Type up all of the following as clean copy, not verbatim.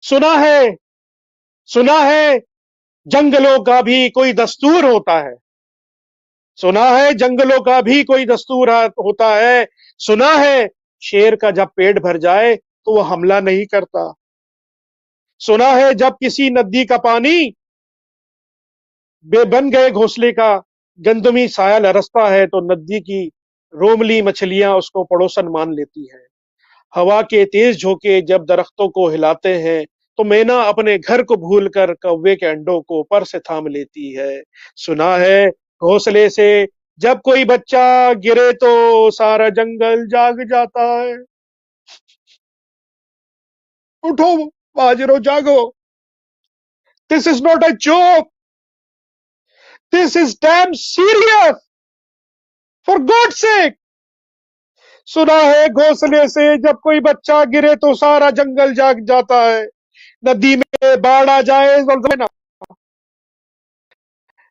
सुना है, सुना है जंगलों का भी कोई दस्तूर होता है। सुना है जंगलों का भी कोई दस्तूर होता है। सुना है शेर का जब पेट भर जाए तो वो हमला नहीं करता। सुना है जब किसी नदी का पानी बन गए घोंसले का, गंदमी साया लरसता है तो नदी की रोमली मछलियां उसको पड़ोसन मान लेती है। हवा के तेज झोंके जब दरख्तों को हिलाते हैं तो मैना अपने घर को भूलकर कौवे के अंडों को पर से थाम लेती है। सुना है घोंसले से जब कोई बच्चा गिरे तो सारा जंगल जाग जाता है। उठो बाजरो, जागो। This is not a joke, this is damn serious, for God sake. सुना है घोंसले से जब कोई बच्चा गिरे तो सारा जंगल जाग जाता है। नदी में बाढ़ आ जाए ना,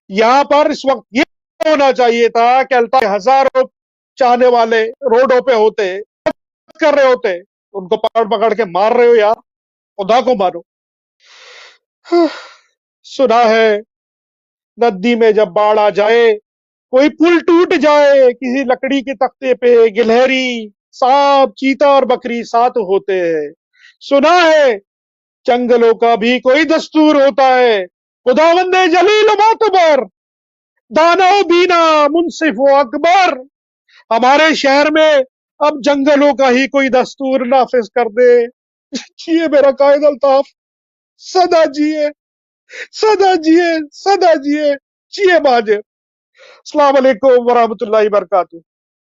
यहाँ पर इस वक्त ये होना चाहिए था कि अल्ताफ के हजारों चाहने वाले रोडों पे होते, कर रहे होते। उनको पकड़ पकड़ के मार रहे हो यार, खुदा को मारो। सुना है नदी में जब बाढ़ आ जाए, कोई पुल टूट जाए किसी लकड़ी के तख्ते पे, गिलहरी, सांप, चीता और बकरी साथ होते हैं। सुना है जंगलों का भी कोई दस्तूर होता है। खुदावंदे जलील मोतबर, दानव बीना मुंसिफ व अकबर, हमारे शहर में अब जंगलों का ही कोई दस्तूर नाफिज कर दे। जिए मेरा कायद अल्ताफ, सदा जिए, सदा जिए, सदा जिए। जिए माजिद। अस्सलाम वालेकुम वरहमतुल्लाहि वबरकातुहू।